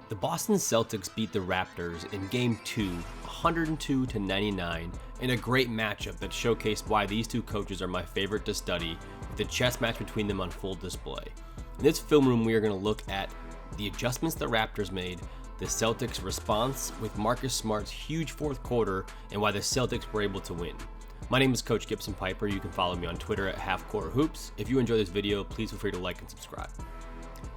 The Boston Celtics beat the Raptors in Game 2, 102-99, in a great matchup that showcased why these two coaches are my favorite to study, with the chess match between them on full display. In this film room, we are going to look at the adjustments the Raptors made, the Celtics' response with Marcus Smart's huge fourth quarter, and why the Celtics were able to win. My name is Coach Gibson Pyper. You can follow me on Twitter at halfcourthoops. If you enjoy this video, please feel free to like and subscribe.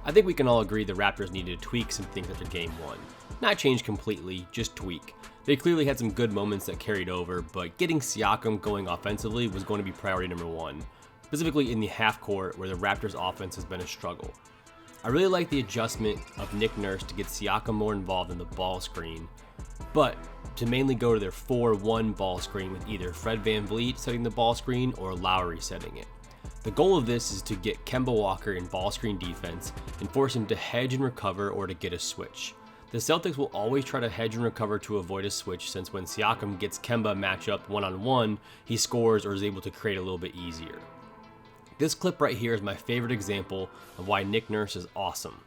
I think we can all agree the Raptors needed to tweak some things after Game 1. Not change completely, just tweak. They clearly had some good moments that carried over, but getting Siakam going offensively was going to be priority number one, specifically in the half court where the Raptors offense has been a struggle. I really like the adjustment of Nick Nurse to get Siakam more involved in the ball screen, but to mainly go to their 4-1 ball screen with either Fred VanVleet setting the ball screen or Lowry setting it. The goal of this is to get Kemba Walker in ball screen defense and force him to hedge and recover or to get a switch. The Celtics will always try to hedge and recover to avoid a switch, since when Siakam gets Kemba matchup one-on-one, he scores or is able to create a little bit easier. This clip right here is my favorite example of why Nick Nurse is awesome.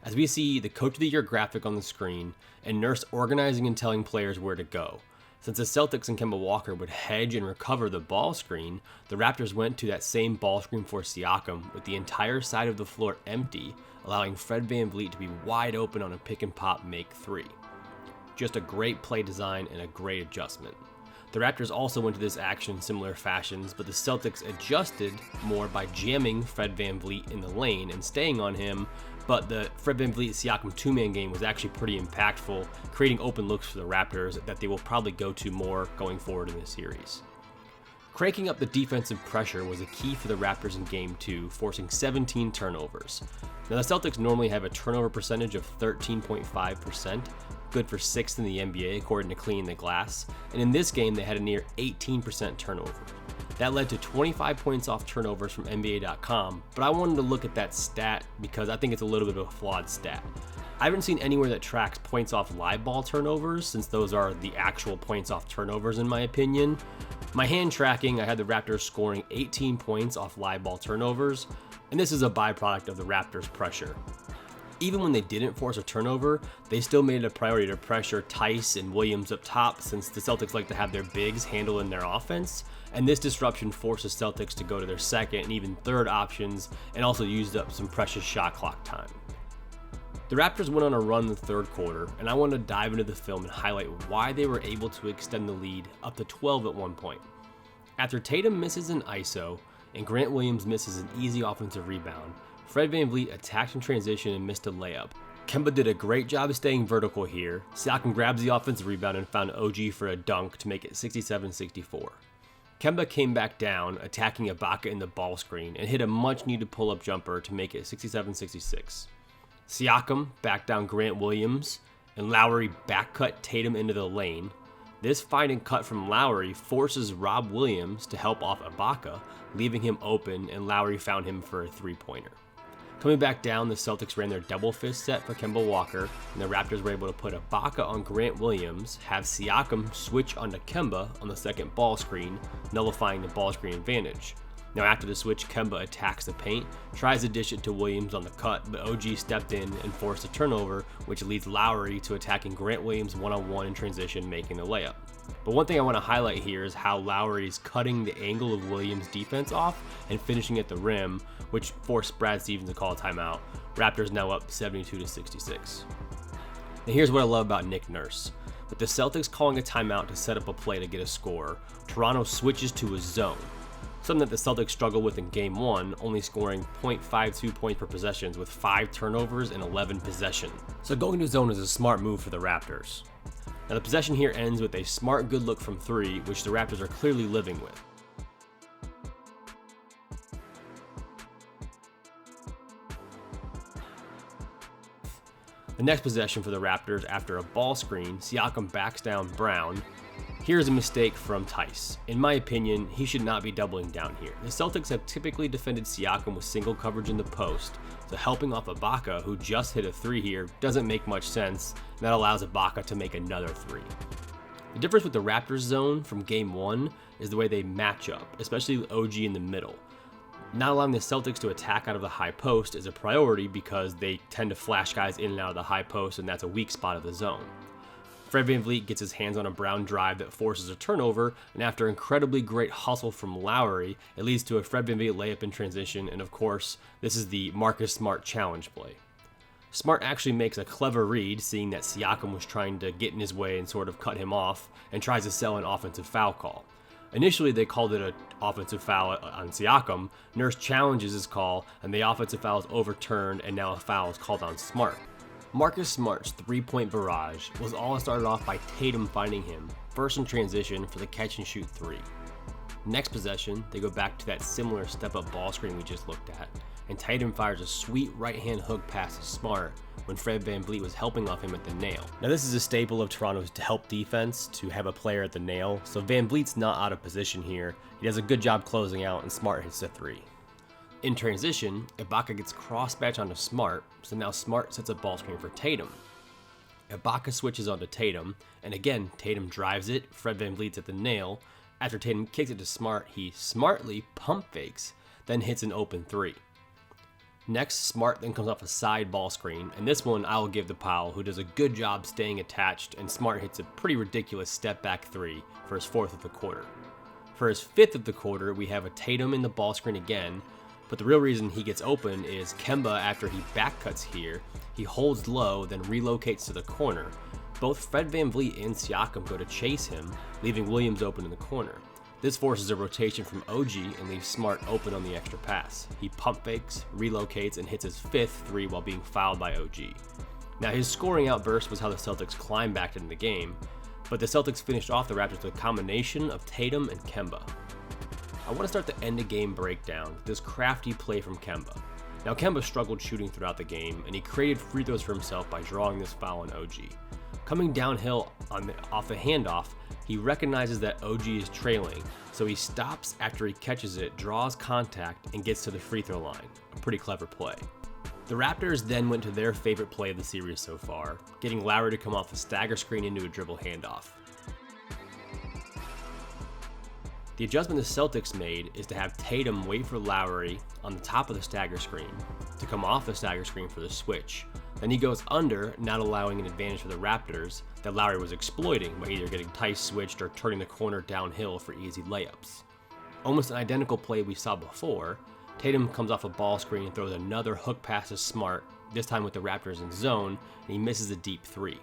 As we see the Coach of the Year graphic on the screen and Nurse organizing and telling players where to go. Since the Celtics and Kemba Walker would hedge and recover the ball screen, the Raptors went to that same ball screen for Siakam with the entire side of the floor empty, allowing Fred VanVleet to be wide open on a pick and pop make three. Just a great play design and a great adjustment. The Raptors also went to this action in similar fashions, but the Celtics adjusted more by jamming Fred VanVleet in the lane and staying on him, but the Fred VanVleet-Siakam two-man game was actually pretty impactful, creating open looks for the Raptors that they will probably go to more going forward in this series. Cranking up the defensive pressure was a key for the Raptors in Game 2, forcing 17 turnovers. Now the Celtics normally have a turnover percentage of 13.5%, good for 6th in the NBA according to Cleaning the Glass, and in this game they had a near 18% turnover. That led to 25 points off turnovers from NBA.com, but I wanted to look at that stat because I think it's a little bit of a flawed stat. I haven't seen anywhere that tracks points off live ball turnovers, since those are the actual points off turnovers in my opinion. My hand tracking, I had the Raptors scoring 18 points off live ball turnovers, and this is a byproduct of the Raptors' pressure. Even when they didn't force a turnover, they still made it a priority to pressure Tice and Williams up top, since the Celtics like to have their bigs handle in their offense, and this disruption forces Celtics to go to their second and even third options and also used up some precious shot clock time. The Raptors went on a run in the third quarter, and I want to dive into the film and highlight why they were able to extend the lead up to 12 at one point. After Tatum misses an ISO and Grant Williams misses an easy offensive rebound, Fred VanVleet attacked in transition and missed a layup. Kemba did a great job of staying vertical here. Siakam grabs the offensive rebound and found OG for a dunk to make it 67-64. Kemba came back down, attacking Ibaka in the ball screen, and hit a much-needed pull-up jumper to make it 67-66. Siakam backed down Grant Williams, and Lowry backcut Tatum into the lane. This find and cut from Lowry forces Rob Williams to help off Ibaka, leaving him open, and Lowry found him for a three-pointer. Coming back down, the Celtics ran their double fist set for Kemba Walker, and the Raptors were able to put Ibaka on Grant Williams, have Siakam switch onto Kemba on the second ball screen, nullifying the ball screen advantage. Now after the switch, Kemba attacks the paint, tries to dish it to Williams on the cut, but OG stepped in and forced a turnover, which leads Lowry to attacking Grant Williams one-on-one in transition, making the layup. But one thing I want to highlight here is how Lowry's cutting the angle of Williams' defense off and finishing at the rim, which forced Brad Stevens to call a timeout. Raptors now up 72-66. Now here's what I love about Nick Nurse. With the Celtics calling a timeout to set up a play to get a score, Toronto switches to a zone, something that the Celtics struggled with in Game 1, only scoring 0.52 points per possession with 5 turnovers and 11 possessions. So going to zone is a smart move for the Raptors. Now the possession here ends with a smart good look from 3, which the Raptors are clearly living with. The next possession for the Raptors, after a ball screen, Siakam backs down Brown. Here's a mistake from Tice. In my opinion, he should not be doubling down here. The Celtics have typically defended Siakam with single coverage in the post, so helping off Ibaka, who just hit a 3 here, doesn't make much sense, and that allows Ibaka to make another 3. The difference with the Raptors zone from Game 1 is the way they match up, especially with OG in the middle. Not allowing the Celtics to attack out of the high post is a priority because they tend to flash guys in and out of the high post, and that's a weak spot of the zone. Fred VanVleet gets his hands on a Brown drive that forces a turnover, and after incredibly great hustle from Lowry, it leads to a Fred VanVleet layup in transition, and of course, this is the Marcus Smart challenge play. Smart actually makes a clever read, seeing that Siakam was trying to get in his way and sort of cut him off, and tries to sell an offensive foul call. Initially, they called it an offensive foul on Siakam. Nurse challenges his call, and the offensive foul is overturned, and now a foul is called on Smart. Marcus Smart's three-point barrage was all started off by Tatum finding him, first in transition for the catch-and-shoot three. Next possession, they go back to that similar step-up ball screen we just looked at, and Tatum fires a sweet right-hand hook pass to Smart when Fred VanVleet was helping off him at the nail. Now this is a staple of Toronto's help defense, to have a player at the nail, so VanVleet's not out of position here. He does a good job closing out, and Smart hits the three. In transition, Ibaka gets cross-match onto Smart, so now Smart sets a ball screen for Tatum. Ibaka switches onto Tatum, and again, Tatum drives it, Fred VanVleet's at the nail. After Tatum kicks it to Smart, he smartly pump fakes, then hits an open three. Next, Smart then comes off a side ball screen, and this one I'll give to Powell, who does a good job staying attached, and Smart hits a pretty ridiculous step-back three for his fourth of the quarter. For his fifth of the quarter, we have a Tatum in the ball screen again, but the real reason he gets open is Kemba, after he backcuts here, he holds low, then relocates to the corner. Both Fred VanVleet and Siakam go to chase him, leaving Williams open in the corner. This forces a rotation from OG and leaves Smart open on the extra pass. He pump fakes, relocates, and hits his fifth three while being fouled by OG. Now his scoring outburst was how the Celtics climbed back into the game, but the Celtics finished off the Raptors with a combination of Tatum and Kemba. I want to start the end-of-game breakdown with this crafty play from Kemba. Now Kemba struggled shooting throughout the game, and he created free throws for himself by drawing this foul on OG. Coming downhill off the handoff, he recognizes that OG is trailing, so he stops after he catches it, draws contact, and gets to the free throw line. A pretty clever play. The Raptors then went to their favorite play of the series so far, getting Lowry to come off a stagger screen into a dribble handoff. The adjustment the Celtics made is to have Tatum wait for Lowry on the top of the stagger screen to come off the stagger screen for the switch. Then he goes under, not allowing an advantage for the Raptors that Lowry was exploiting by either getting tight switched or turning the corner downhill for easy layups. Almost an identical play we saw before, Tatum comes off a ball screen and throws another hook pass to Smart, this time with the Raptors in zone, and he misses a deep three.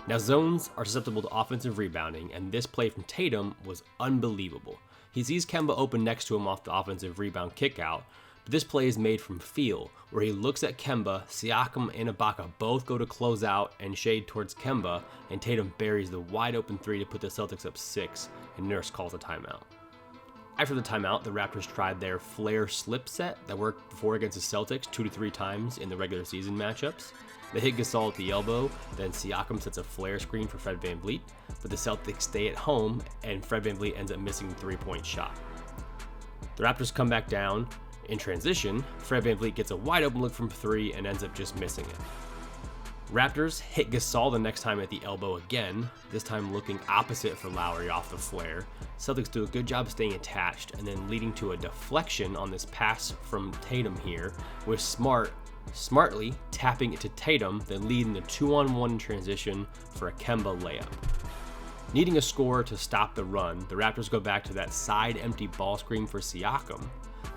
Now zones are susceptible to offensive rebounding, and this play from Tatum was unbelievable. He sees Kemba open next to him off the offensive rebound kickout, but this play is made from feel, where he looks at Kemba, Siakam and Ibaka both go to close out and shade towards Kemba, and Tatum buries the wide open three to put the Celtics up 6, and Nurse calls a timeout. After the timeout, the Raptors tried their flare slip set that worked before against the Celtics 2 to 3 times in the regular season matchups. They hit Gasol at the elbow, then Siakam sets a flare screen for Fred VanVleet, but the Celtics stay at home, and Fred VanVleet ends up missing the three-point shot. The Raptors come back down. In transition, Fred VanVleet gets a wide open look from 3 and ends up just missing it. Raptors hit Gasol the next time at the elbow again, this time looking opposite for Lowry off the flare. Celtics do a good job staying attached, and then leading to a deflection on this pass from Tatum here, with smartly tapping it to Tatum, then leading the 2-on-1 transition for a Kemba layup. Needing a score to stop the run, the Raptors go back to that side empty ball screen for Siakam.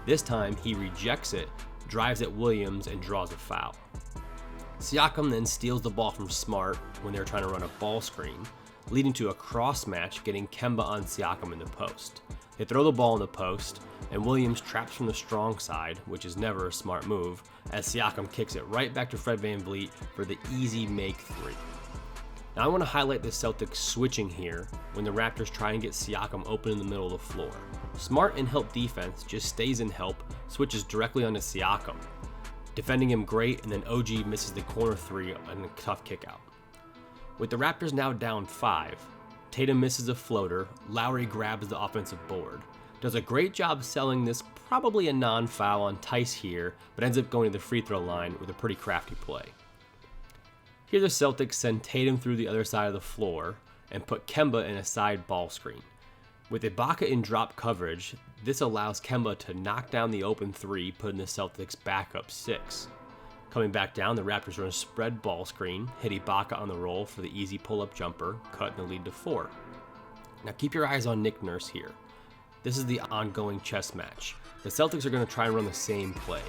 This time he rejects it, drives at Williams, and draws a foul. Siakam then steals the ball from Smart when they're trying to run a ball screen, leading to a cross match getting Kemba on Siakam in the post. They throw the ball in the post, and Williams traps from the strong side, which is never a smart move, as Siakam kicks it right back to Fred VanVleet for the easy make 3. Now I want to highlight the Celtics switching here when the Raptors try and get Siakam open in the middle of the floor. Smart in help defense just stays in help, switches directly onto Siakam, defending him great, and then OG misses the corner 3 on a tough kickout. With the Raptors now down 5, Tatum misses a floater, Lowry grabs the offensive board, does a great job selling this probably a non-foul on Tice here, but ends up going to the free throw line with a pretty crafty play. Here the Celtics send Tatum through the other side of the floor and put Kemba in a side ball screen. With Ibaka in drop coverage, this allows Kemba to knock down the open three, putting the Celtics back up 6. Coming back down, the Raptors run a spread ball screen, hit Ibaka on the roll for the easy pull-up jumper, cutting the lead to 4. Now keep your eyes on Nick Nurse here. This is the ongoing chess match. The Celtics are going to try and run the same play,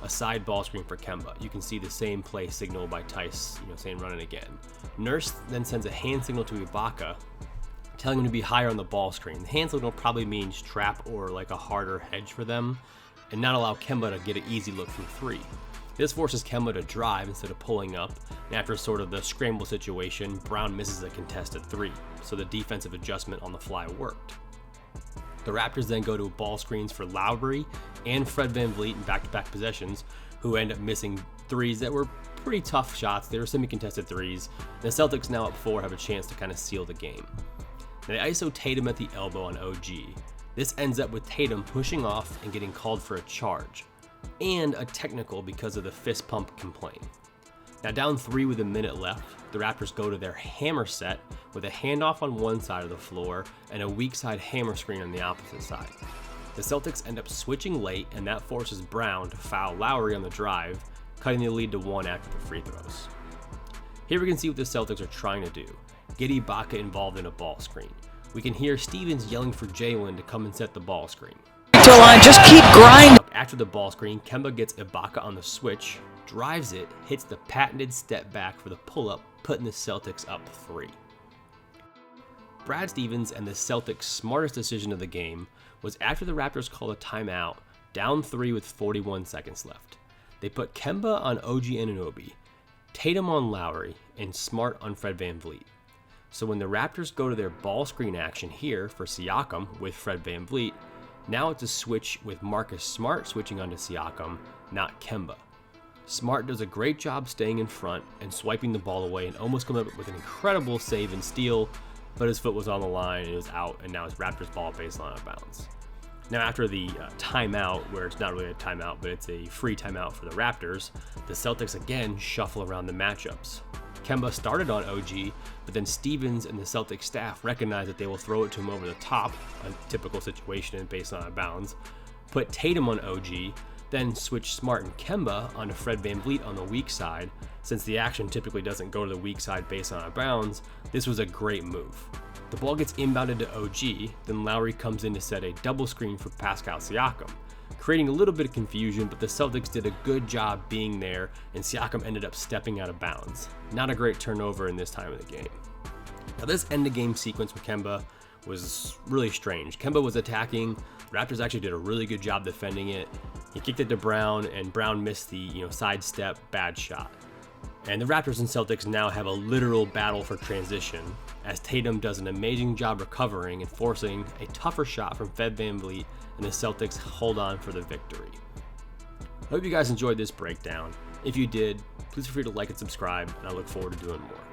a side ball screen for Kemba. You can see the same play signal by Tice, saying run it again. Nurse then sends a hand signal to Ibaka, telling him to be higher on the ball screen. The hand signal probably means trap or like a harder hedge for them, and not allow Kemba to get an easy look from 3. This forces Kemba to drive instead of pulling up, and after sort of the scramble situation, Brown misses a contested 3, so the defensive adjustment on the fly worked. The Raptors then go to ball screens for Lowry and Fred VanVleet in back-to-back possessions, who end up missing 3s that were pretty tough shots. They were semi-contested 3s. The Celtics, now up 4, have a chance to kind of seal the game. Now they ISO Tatum at the elbow on OG. This ends up with Tatum pushing off and getting called for a charge, and a technical because of the fist pump complaint. Now down 3 with a minute left, the Raptors go to their hammer set with a handoff on one side of the floor and a weak side hammer screen on the opposite side. The Celtics end up switching late, and that forces Brown to foul Lowry on the drive, cutting the lead to 1 after the free throws. Here we can see what the Celtics are trying to do: get Ibaka involved in a ball screen. We can hear Stevens yelling for Jalen to come and set the ball screen. Just keep grinding. After the ball screen, Kemba gets Ibaka on the switch, drives it, hits the patented step back for the pull-up, putting the Celtics up 3. Brad Stevens and the Celtics' smartest decision of the game was after the Raptors called a timeout, down 3 with 41 seconds left. They put Kemba on OG Anunoby, Tatum on Lowry, and Smart on Fred VanVleet. So when the Raptors go to their ball screen action here for Siakam with Fred VanVleet, now it's a switch with Marcus Smart switching onto Siakam, not Kemba. Smart does a great job staying in front and swiping the ball away, and almost comes up with an incredible save and steal, but his foot was on the line and it was out, and now it's Raptors ball baseline out of bounds. Now after the timeout, where it's not really a timeout, but it's a free timeout for the Raptors, the Celtics again shuffle around the matchups. Kemba started on OG, but then Stevens and the Celtics staff recognize that they will throw it to him over the top, a typical situation in baseline out of bounds, put Tatum on OG, then switch Smart and Kemba onto Fred VanVleet on the weak side. Since the action typically doesn't go to the weak side baseline out of bounds, this was a great move. The ball gets inbounded to OG, then Lowry comes in to set a double screen for Pascal Siakam, creating a little bit of confusion, but the Celtics did a good job being there, and Siakam ended up stepping out of bounds. Not a great turnover in this time of the game. Now this end of game sequence with Kemba was really strange. Kemba was attacking, Raptors actually did a really good job defending it. He kicked it to Brown, and Brown missed the sidestep bad shot. And the Raptors and Celtics now have a literal battle for transition, as Tatum does an amazing job recovering and forcing a tougher shot from Fred VanVleet, and the Celtics hold on for the victory. I hope you guys enjoyed this breakdown. If you did, please feel free to like and subscribe, and I look forward to doing more.